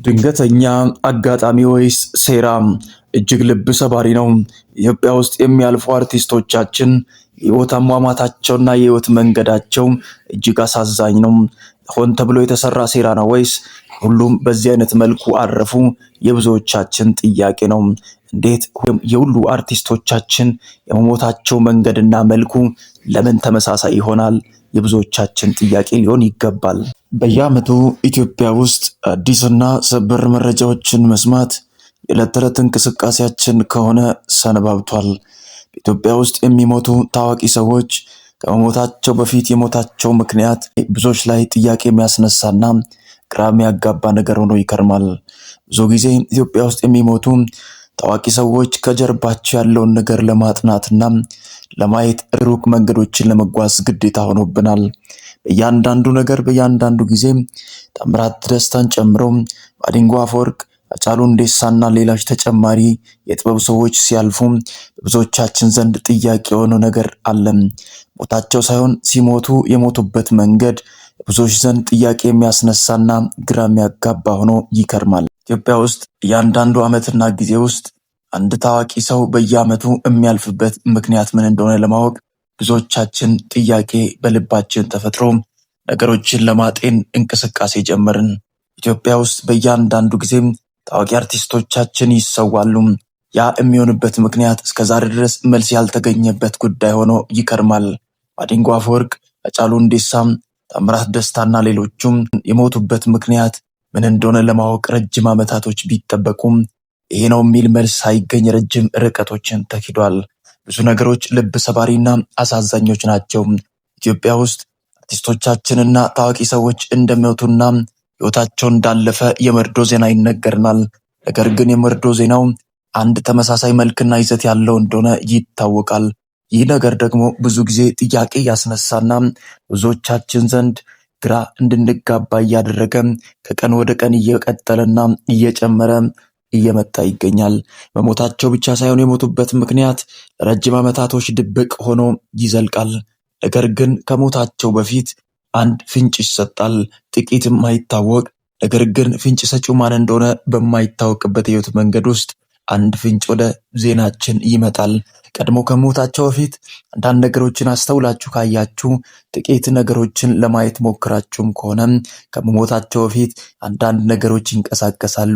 ድንገተኛ አጋጣሚ ወይስ ሴራ? እጅግ ልብ ሰባሪ ነው። ኢትዮጵያ ውስጥ የሚያልፉ አርቲስቶቻችን የህይወት አሟሟታቸውና የህይወት መንገዳቸው እጅግ አሳዛኝ ነው። ሆን ተብሎ የተሰራ ሴራ ነው ወይስ ሁሉም በዚህ አይነት መልኩ አረፉ? የብዙዎቻችን ጥያቄ ነው። እንዴት የሁሉ አርቲስቶቻችን የመሞታቸው መንገድና መልኩ ለምን ተመሳሳይ ይሆናል? የብዙዎቻችን ጥያቄ ሊሆን ይገባል። በየዓመቱ ኢትዮጵያ ውስጥ አዲስና ሰበር መረጃዎችን መስማት የዕለት ተዕለት እንቅስቃሴያችን ከሆነ ሰነባብቷል። በኢትዮጵያ ውስጥ የሚሞቱ ታዋቂ ሰዎች ከመሞታቸው በፊት የሞታቸው ምክንያት ብዙዎች ላይ ጥያቄ የሚያስነሳና ግራ የሚያጋባ ነገር ሆኖ ይከርማል። ብዙ ጊዜ ኢትዮጵያ ውስጥ የሚሞቱ ታዋቂ ሰዎች ከጀርባቸው ያለውን ነገር ለማጥናትና ለማየት ሩቅ መንገዶችን ለመጓዝ ግዴታ ሆኖብናል። በእያንዳንዱ ነገር በእያንዳንዱ ጊዜ ታምራት ደስታን ጨምሮ ማዲንጎ አፈወርቅ፣ ሃጫሉ ሁንዴሳና ሌሎች ተጨማሪ የጥበብ ሰዎች ሲያልፉ በብዙዎቻችን ዘንድ ጥያቄ የሆነው ነገር አለ። ሞታቸው ሳይሆን ሲሞቱ የሞቱበት መንገድ ብዙዎች ዘንድ ጥያቄ የሚያስነሳና ግራ የሚያጋባ ሆኖ ይከርማል። ኢትዮጵያ ውስጥ እያንዳንዱ ዓመትና ጊዜ ውስጥ አንድ ታዋቂ ሰው በየዓመቱ የሚያልፍበት ምክንያት ምን እንደሆነ ለማወቅ ብዙዎቻችን ጥያቄ በልባችን ተፈጥሮ ነገሮችን ለማጤን እንቅስቃሴ ጀመርን። ኢትዮጵያ ውስጥ በእያንዳንዱ ጊዜም ታዋቂ አርቲስቶቻችን ይሰዋሉ። ያ የሚሆንበት ምክንያት እስከዛሬ ድረስ መልስ ያልተገኘበት ጉዳይ ሆኖ ይከርማል። ማዲንጎ አፈወርቅ፣ ሃጫሉ ሁንዴሳም፣ ታምራት ደስታና ሌሎቹም የሞቱበት ምክንያት ምን እንደሆነ ለማወቅ ረጅም ዓመታቶች ቢጠበቁም ይሄ ነው የሚል መልስ ሳይገኝ ረጅም ርቀቶችን ተኪዷል። ብዙ ነገሮች ልብ ሰባሪና አሳዛኞች ናቸው። ኢትዮጵያ ውስጥ አርቲስቶቻችንና ታዋቂ ሰዎች እንደሚሞቱና ሕይወታቸው እንዳለፈ የመርዶ ዜና ይነገርናል። ነገር ግን የመርዶ ዜናው አንድ ተመሳሳይ መልክና ይዘት ያለው እንደሆነ ይታወቃል። ይህ ነገር ደግሞ ብዙ ጊዜ ጥያቄ ያስነሳና ብዙዎቻችን ዘንድ ግራ እንድንጋባ እያደረገ ከቀን ወደ ቀን እየቀጠለና እየጨመረ እየመጣ ይገኛል። በሞታቸው ብቻ ሳይሆን የሞቱበት ምክንያት ለረጅም ዓመታቶች ድብቅ ሆኖ ይዘልቃል። ነገር ግን ከሞታቸው በፊት አንድ ፍንጭ ይሰጣል። ጥቂት የማይታወቅ ነገር ግን ፍንጭ ሰጪው ማን እንደሆነ በማይታወቅበት የህይወት መንገድ ውስጥ አንድ ፍንጭ ወደ ዜናችን ይመጣል። ቀድሞ ከሞታቸው በፊት አንዳንድ ነገሮችን አስተውላችሁ ካያችሁ፣ ጥቂት ነገሮችን ለማየት ሞክራችሁም ከሆነ ከመሞታቸው በፊት አንዳንድ ነገሮች ይንቀሳቀሳሉ።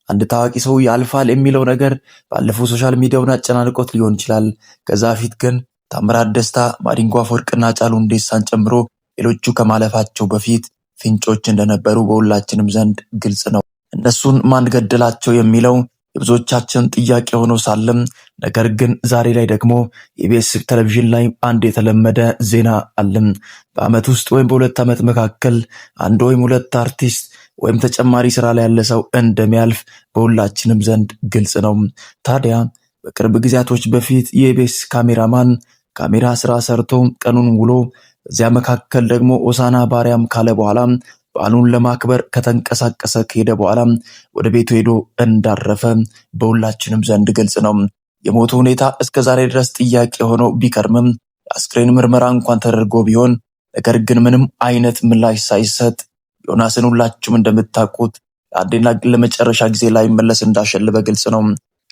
አንድ ታዋቂ ሰው ያልፋል የሚለው ነገር ባለፈው ሶሻል ሚዲያውን አጨናንቆት ሊሆን ይችላል። ከዛ በፊት ግን ታምራት ደስታ፣ ማዲንጎ አፈወርቅና ሃጫሉ ሁንዴሳን ጨምሮ ሌሎቹ ከማለፋቸው በፊት ፍንጮች እንደነበሩ በሁላችንም ዘንድ ግልጽ ነው። እነሱን ማን ገደላቸው የሚለው የብዙዎቻችን ጥያቄ ሆኖ ሳለም፣ ነገር ግን ዛሬ ላይ ደግሞ ኢቢኤስ ቴሌቪዥን ላይ አንድ የተለመደ ዜና አለም። በዓመት ውስጥ ወይም በሁለት ዓመት መካከል አንድ ወይም ሁለት አርቲስት ወይም ተጨማሪ ስራ ላይ ያለ ሰው እንደሚያልፍ በሁላችንም ዘንድ ግልጽ ነው። ታዲያ በቅርብ ጊዜያቶች በፊት የኢቢኤስ ካሜራማን ካሜራ ስራ ሰርቶ ቀኑን ውሎ እዚያ መካከል ደግሞ ሆሳዕና በአርያም ካለ በኋላ በዓሉን ለማክበር ከተንቀሳቀሰ ከሄደ በኋላ ወደ ቤቱ ሄዶ እንዳረፈ በሁላችንም ዘንድ ግልጽ ነው። የሞቱ ሁኔታ እስከ ዛሬ ድረስ ጥያቄ ሆኖ ቢከርምም የአስክሬን ምርመራ እንኳን ተደርጎ ቢሆን ነገር ግን ምንም አይነት ምላሽ ሳይሰጥ ዮናስን ሁላችሁም እንደምታውቁት ለአንዴና ለመጨረሻ ጊዜ ላይ መለስ እንዳሸለበ ግልጽ ነው።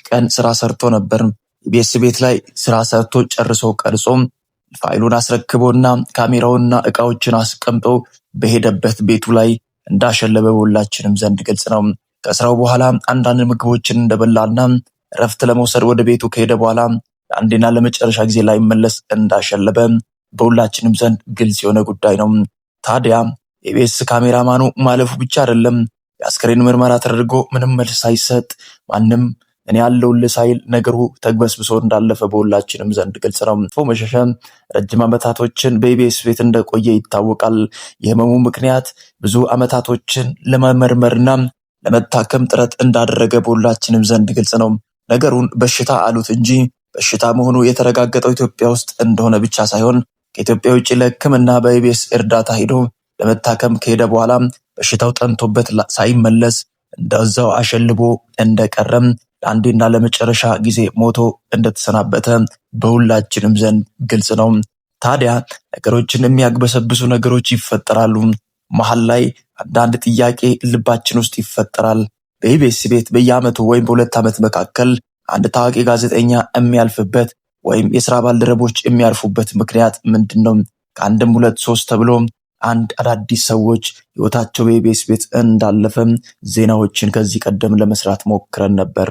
ቀን ስራ ሰርቶ ነበር። ኢቢኤስ ቤት ላይ ስራ ሰርቶ ጨርሶ ቀርጾ ፋይሉን አስረክቦና ካሜራውና እቃዎችን አስቀምጦ በሄደበት ቤቱ ላይ እንዳሸለበ ሁላችንም ዘንድ ግልጽ ነው። ከስራው በኋላ አንዳንድ ምግቦችን እንደበላና እረፍት ለመውሰድ ወደ ቤቱ ከሄደ በኋላ ለአንዴና ለመጨረሻ ጊዜ ላይ መለስ እንዳሸለበ በሁላችንም ዘንድ ግልጽ የሆነ ጉዳይ ነው። ታዲያ ኢቢኤስ ካሜራማኑ ማለፉ ብቻ አይደለም፣ የአስክሬን ምርመራ ተደርጎ ምንም መልስ ሳይሰጥ ማንም እኔ ያለውልህ ሳይል ነገሩ ተግበስብሶ እንዳለፈ በሁላችንም ዘንድ ግልጽ ነው። መሸሻ ረጅም ዓመታቶችን በኢቢኤስ ቤት እንደቆየ ይታወቃል። የህመሙ ምክንያት ብዙ ዓመታቶችን ለመመርመርና ለመታከም ጥረት እንዳደረገ በሁላችንም ዘንድ ግልጽ ነው። ነገሩን በሽታ አሉት እንጂ በሽታ መሆኑ የተረጋገጠው ኢትዮጵያ ውስጥ እንደሆነ ብቻ ሳይሆን ከኢትዮጵያ ውጭ ለሕክምና በኢቢኤስ እርዳታ ሄዶ ለመታከም ከሄደ በኋላ በሽታው ጠንቶበት ሳይመለስ እንደዛው አሸልቦ እንደቀረም ለአንዴና ለመጨረሻ ጊዜ ሞቶ እንደተሰናበተ በሁላችንም ዘንድ ግልጽ ነው። ታዲያ ነገሮችን የሚያግበሰብሱ ነገሮች ይፈጠራሉ። መሃል ላይ አንዳንድ ጥያቄ ልባችን ውስጥ ይፈጠራል። በኢቢኤስ ቤት በየዓመቱ ወይም በሁለት ዓመት መካከል አንድ ታዋቂ ጋዜጠኛ የሚያልፍበት ወይም የሥራ ባልደረቦች የሚያርፉበት ምክንያት ምንድን ነው? ከአንድም ሁለት ሶስት ተብሎ አንድ አዳዲስ ሰዎች ህይወታቸው በኢቢኤስ ቤት እንዳለፈ ዜናዎችን ከዚህ ቀደም ለመስራት ሞክረን ነበር።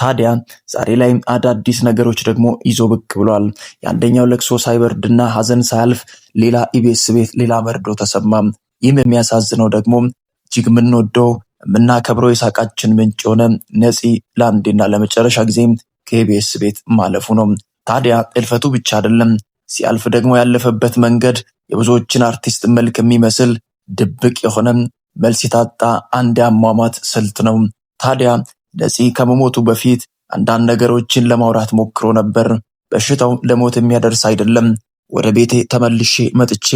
ታዲያ ዛሬ ላይ አዳዲስ ነገሮች ደግሞ ይዞ ብቅ ብሏል። የአንደኛው ለቅሶ ሳይበርድና ሀዘን ሳያልፍ ሌላ ኢቢኤስ ቤት ሌላ መርዶ ተሰማ። ይህም የሚያሳዝነው ደግሞ እጅግ የምንወደው የምናከብረው የሳቃችን ምንጭ የሆነ ነፂ ለአንዴና ለመጨረሻ ጊዜ ከኢቢኤስ ቤት ማለፉ ነው። ታዲያ እልፈቱ ብቻ አይደለም፣ ሲያልፍ ደግሞ ያለፈበት መንገድ የብዙዎችን አርቲስት መልክ የሚመስል ድብቅ የሆነ መልስ የታጣ አንድ የአሟሟት ስልት ነው። ታዲያ ነፂ ከመሞቱ በፊት አንዳንድ ነገሮችን ለማውራት ሞክሮ ነበር። በሽታው ለሞት የሚያደርስ አይደለም። ወደ ቤቴ ተመልሼ መጥቼ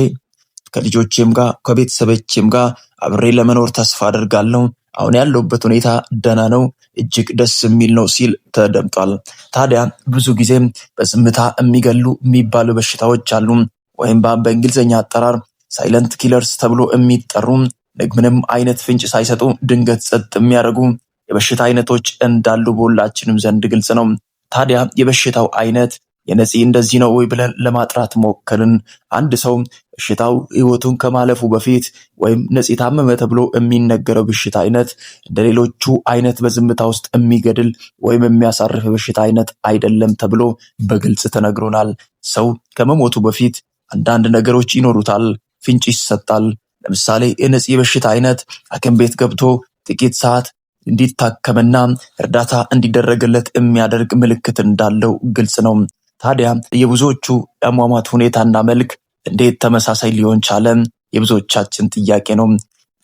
ከልጆቼም ጋር ከቤተሰቦቼም ጋር አብሬ ለመኖር ተስፋ አደርጋለሁ። አሁን ያለውበት ሁኔታ ደህና ነው፣ እጅግ ደስ የሚል ነው ሲል ተደምጧል። ታዲያ ብዙ ጊዜ በዝምታ የሚገሉ የሚባሉ በሽታዎች አሉ፣ ወይም በእንግሊዝኛ አጠራር ሳይለንት ኪለርስ ተብሎ የሚጠሩ ምንም አይነት ፍንጭ ሳይሰጡ ድንገት ጸጥ የሚያደርጉ የበሽታ አይነቶች እንዳሉ በሁላችንም ዘንድ ግልጽ ነው። ታዲያ የበሽታው አይነት የነፂ እንደዚህ ነው ወይ ብለን ለማጥራት ሞከርን። አንድ ሰው በሽታው ህይወቱን ከማለፉ በፊት ወይም ነፂ ታመመ ተብሎ የሚነገረው በሽታ አይነት እንደሌሎቹ አይነት በዝምታ ውስጥ የሚገድል ወይም የሚያሳርፍ በሽታ አይነት አይደለም ተብሎ በግልጽ ተነግሮናል። ሰው ከመሞቱ በፊት አንዳንድ ነገሮች ይኖሩታል፣ ፍንጭ ይሰጣል። ለምሳሌ የነፂ በሽታ አይነት ሐኪም ቤት ገብቶ ጥቂት ሰዓት እንዲታከምና እርዳታ እንዲደረግለት የሚያደርግ ምልክት እንዳለው ግልጽ ነው። ታዲያ የብዙዎቹ የአሟሟት ሁኔታና መልክ እንዴት ተመሳሳይ ሊሆን ቻለ? የብዙዎቻችን ጥያቄ ነው።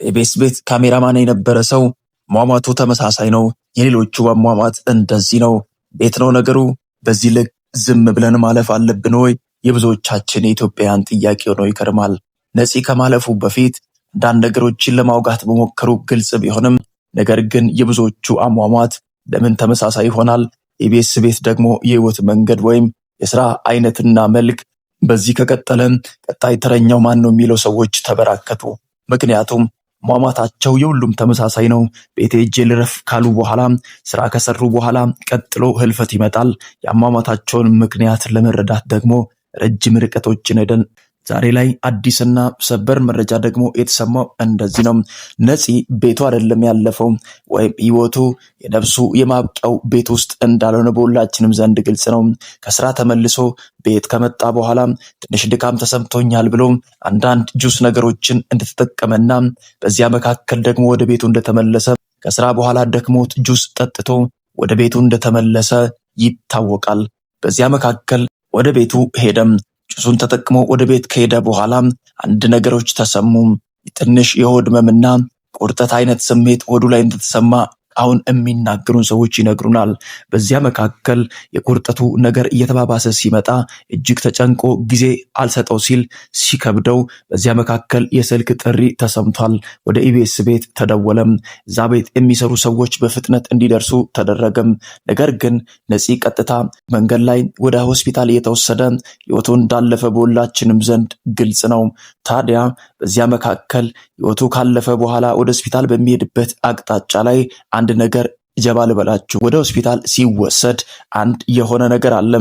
በኢቢኤስ ቤት ካሜራማን የነበረ ሰው አሟሟቱ ተመሳሳይ ነው። የሌሎቹ አሟሟት እንደዚህ ነው። ቤት ነው ነገሩ? በዚህ ልክ ዝም ብለን ማለፍ አለብን ወይ? የብዙዎቻችን የኢትዮጵያውያን ጥያቄ ሆኖ ይከርማል። ነፂ ከማለፉ በፊት አንዳንድ ነገሮችን ለማውጋት በሞከሩ ግልጽ ቢሆንም ነገር ግን የብዙዎቹ አሟሟት ለምን ተመሳሳይ ይሆናል? ኢቢኤስ ቤት ደግሞ የህይወት መንገድ ወይም የሥራ አይነትና መልክ በዚህ ከቀጠለ ቀጣይ ተረኛው ማን ነው የሚለው ሰዎች ተበራከቱ። ምክንያቱም አሟሟታቸው የሁሉም ተመሳሳይ ነው። ቤቴ ሄጄ ልረፍ ካሉ በኋላ ስራ ከሰሩ በኋላ ቀጥሎ ህልፈት ይመጣል። የአሟሟታቸውን ምክንያት ለመረዳት ደግሞ ረጅም ርቀቶችን ሄደን ዛሬ ላይ አዲስና ሰበር መረጃ ደግሞ የተሰማው እንደዚህ ነው። ነፂ ቤቱ አይደለም ያለፈው ወይም ህይወቱ የነፍሱ የማብቂያው ቤት ውስጥ እንዳልሆነ በሁላችንም ዘንድ ግልጽ ነው። ከስራ ተመልሶ ቤት ከመጣ በኋላ ትንሽ ድካም ተሰምቶኛል ብሎ አንዳንድ ጁስ ነገሮችን እንደተጠቀመና በዚያ መካከል ደግሞ ወደ ቤቱ እንደተመለሰ ከስራ በኋላ ደክሞት ጁስ ጠጥቶ ወደ ቤቱ እንደተመለሰ ይታወቃል። በዚያ መካከል ወደ ቤቱ ሄደም ጁሱን ተጠቅሞ ወደ ቤት ከሄደ በኋላ አንድ ነገሮች ተሰሙ። ትንሽ የሆድ ህመምና ቁርጠት አይነት ስሜት ሆዱ ላይ እንደተሰማ አሁን የሚናገሩን ሰዎች ይነግሩናል። በዚያ መካከል የቁርጠቱ ነገር እየተባባሰ ሲመጣ እጅግ ተጨንቆ ጊዜ አልሰጠው ሲል ሲከብደው በዚያ መካከል የስልክ ጥሪ ተሰምቷል። ወደ ኢቢኤስ ቤት ተደወለም። እዛ ቤት የሚሰሩ ሰዎች በፍጥነት እንዲደርሱ ተደረገም። ነገር ግን ነፂ ቀጥታ መንገድ ላይ ወደ ሆስፒታል እየተወሰደ ህይወቱ እንዳለፈ በሁላችንም ዘንድ ግልጽ ነው። ታዲያ በዚያ መካከል ህይወቱ ካለፈ በኋላ ወደ ሆስፒታል በሚሄድበት አቅጣጫ ላይ አንድ ነገር ጀባ ልበላችሁ። ወደ ሆስፒታል ሲወሰድ አንድ የሆነ ነገር አለ።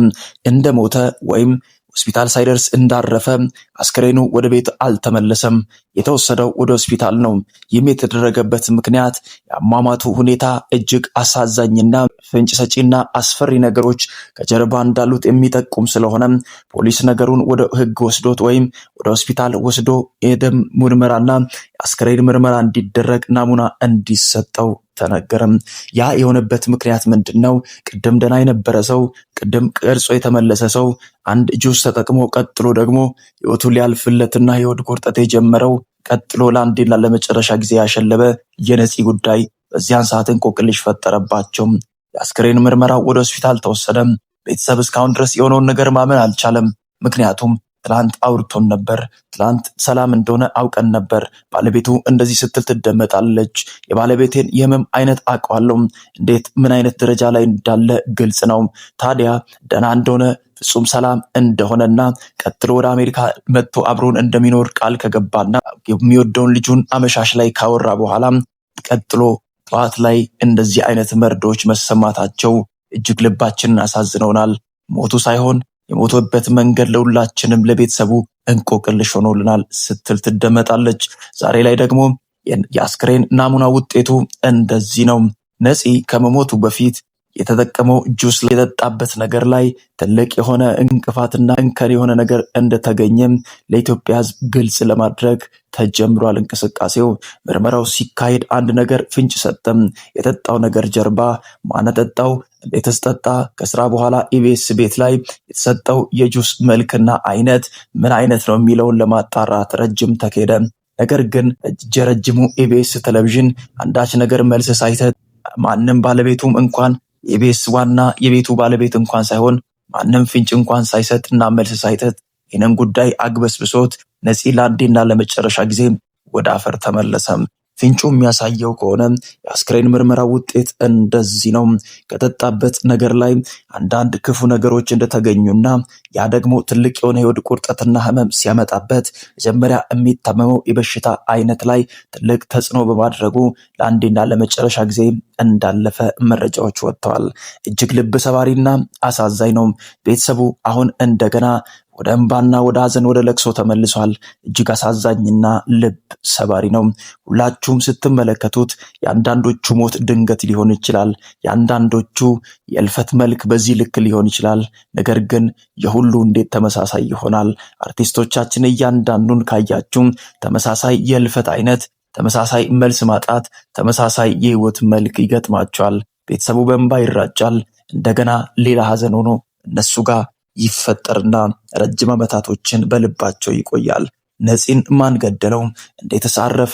እንደሞተ ወይም ሆስፒታል ሳይደርስ እንዳረፈ አስከሬኑ ወደ ቤት አልተመለሰም። የተወሰደው ወደ ሆስፒታል ነው። ይህም የተደረገበት ምክንያት የአሟሟቱ ሁኔታ እጅግ አሳዛኝና ፍንጭ ሰጪና አስፈሪ ነገሮች ከጀርባ እንዳሉት የሚጠቁም ስለሆነ ፖሊስ ነገሩን ወደ ህግ ወስዶት ወይም ወደ ሆስፒታል ወስዶ የደም ምርመራና የአስከሬን ምርመራ እንዲደረግ ናሙና እንዲሰጠው ተነገረም። ያ የሆነበት ምክንያት ምንድነው? ቅድም ደና የነበረ ሰው ቅድም ቅርጾ የተመለሰ ሰው አንድ ጁስ ተጠቅሞ ቀጥሎ ደግሞ ህይወቱ ሊያልፍለትና የሆድ ቁርጠት የጀመረው ቀጥሎ ለአንዴና ለመጨረሻ ጊዜ ያሸለበ የነፂ ጉዳይ በዚያን ሰዓት እንቆቅልሽ ፈጠረባቸው። የአስከሬን ምርመራው ወደ ሆስፒታል ተወሰደ። ቤተሰብ እስካሁን ድረስ የሆነውን ነገር ማመን አልቻለም። ምክንያቱም ትላንት አውርቶን ነበር። ትላንት ሰላም እንደሆነ አውቀን ነበር። ባለቤቱ እንደዚህ ስትል ትደመጣለች። የባለቤቴን የህመም አይነት አውቀዋለሁ። እንዴት ምን አይነት ደረጃ ላይ እንዳለ ግልጽ ነው። ታዲያ ደህና እንደሆነ ፍጹም ሰላም እንደሆነና ቀጥሎ ወደ አሜሪካ መጥቶ አብሮን እንደሚኖር ቃል ከገባና የሚወደውን ልጁን አመሻሽ ላይ ካወራ በኋላ ቀጥሎ ጠዋት ላይ እንደዚህ አይነት መርዶች መሰማታቸው እጅግ ልባችንን አሳዝነውናል። ሞቱ ሳይሆን የሞተበት መንገድ ለሁላችንም ለቤተሰቡ እንቆቅልሽ ሆኖልናል ስትል ትደመጣለች። ዛሬ ላይ ደግሞ የአስክሬን ናሙና ውጤቱ እንደዚህ ነው። ነፂ ከመሞቱ በፊት የተጠቀመው ጁስ ላይ የጠጣበት ነገር ላይ ትልቅ የሆነ እንቅፋትና እንከን የሆነ ነገር እንደተገኘም ለኢትዮጵያ ሕዝብ ግልጽ ለማድረግ ተጀምሯል እንቅስቃሴው። ምርመራው ሲካሄድ አንድ ነገር ፍንጭ ሰጠም። የጠጣው ነገር ጀርባ ማን ጠጣው? እንዴትስ ጠጣ? ከስራ በኋላ ኢቢኤስ ቤት ላይ የተሰጠው የጁስ መልክና አይነት ምን አይነት ነው የሚለውን ለማጣራት ረጅም ተኬደ። ነገር ግን ረጅሙ ኢቢኤስ ቴሌቪዥን አንዳች ነገር መልስ ሳይሰጥ ማንም ባለቤቱም እንኳን የኢቢኤስ ዋና የቤቱ ባለቤት እንኳን ሳይሆን ማንም ፍንጭ እንኳን ሳይሰጥና መልስ ሳይሰጥ ይህንን ጉዳይ አግበስብሶት ነፂ ለአንዴና ለመጨረሻ ጊዜ ወደ አፈር ተመለሰም። ፍንጩ የሚያሳየው ከሆነ የአስክሬን ምርመራ ውጤት እንደዚህ ነው። ከጠጣበት ነገር ላይ አንዳንድ ክፉ ነገሮች እንደተገኙና ያ ደግሞ ትልቅ የሆነ የሆድ ቁርጠትና ህመም ሲያመጣበት መጀመሪያ የሚታመመው የበሽታ አይነት ላይ ትልቅ ተጽዕኖ በማድረጉ ለአንዴና ለመጨረሻ ጊዜ እንዳለፈ መረጃዎች ወጥተዋል። እጅግ ልብ ሰባሪና አሳዛኝ ነው። ቤተሰቡ አሁን እንደገና ወደ እንባና ወደ ሐዘን ወደ ለቅሶ ተመልሷል። እጅግ አሳዛኝና ልብ ሰባሪ ነው። ሁላችሁም ስትመለከቱት የአንዳንዶቹ ሞት ድንገት ሊሆን ይችላል። የአንዳንዶቹ የእልፈት መልክ በዚህ ልክ ሊሆን ይችላል። ነገር ግን የሁሉ እንዴት ተመሳሳይ ይሆናል? አርቲስቶቻችን እያንዳንዱን ካያችሁ ተመሳሳይ የእልፈት አይነት፣ ተመሳሳይ መልስ ማጣት፣ ተመሳሳይ የህይወት መልክ ይገጥማቸዋል። ቤተሰቡ በእንባ ይራጫል። እንደገና ሌላ ሐዘን ሆኖ እነሱ ጋር ይፈጠርና ረጅም ዓመታቶችን በልባቸው ይቆያል። ነፂን ማን ገደለው? እንዴትስ አረፈ?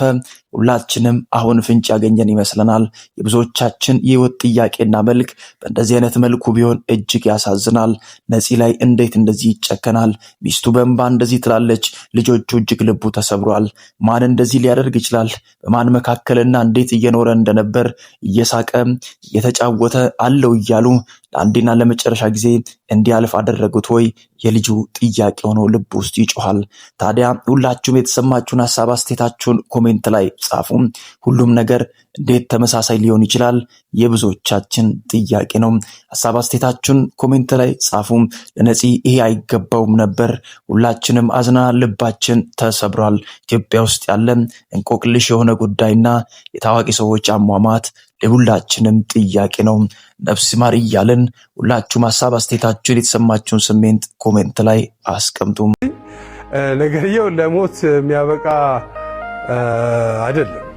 ሁላችንም አሁን ፍንጭ ያገኘን ይመስለናል። የብዙዎቻችን የህይወት ጥያቄና መልክ በእንደዚህ አይነት መልኩ ቢሆን እጅግ ያሳዝናል። ነፂ ላይ እንዴት እንደዚህ ይጨከናል? ሚስቱ በእንባ እንደዚህ ትላለች። ልጆቹ እጅግ ልቡ ተሰብሯል። ማን እንደዚህ ሊያደርግ ይችላል? በማን መካከልና እንዴት እየኖረ እንደነበር እየሳቀ እየተጫወተ አለው እያሉ ለአንዴና ለመጨረሻ ጊዜ እንዲያልፍ አደረጉት ወይ? የልጁ ጥያቄ ሆኖ ልብ ውስጥ ይጮሃል። ታዲያ ሁላችሁም የተሰማችሁን ሀሳብ አስተያየታችሁን ኮሜንት ላይ ጻፉ። ሁሉም ነገር እንዴት ተመሳሳይ ሊሆን ይችላል? የብዙዎቻችን ጥያቄ ነው። ሀሳብ አስተያየታችሁን ኮሜንት ላይ ጻፉ። ለነፂ ይሄ አይገባውም ነበር። ሁላችንም አዝና ልባችን ተሰብሯል። ኢትዮጵያ ውስጥ ያለ እንቆቅልሽ የሆነ ጉዳይና የታዋቂ ሰዎች አሟሟት ለሁላችንም ጥያቄ ነው። ነፍስ ማር እያልን ሁላችሁም ሀሳብ አስተያየታችሁን የተሰማችሁን ስሜት ኮሜንት ላይ አስቀምጡ። ነገርየው ለሞት የሚያበቃ አይደለም።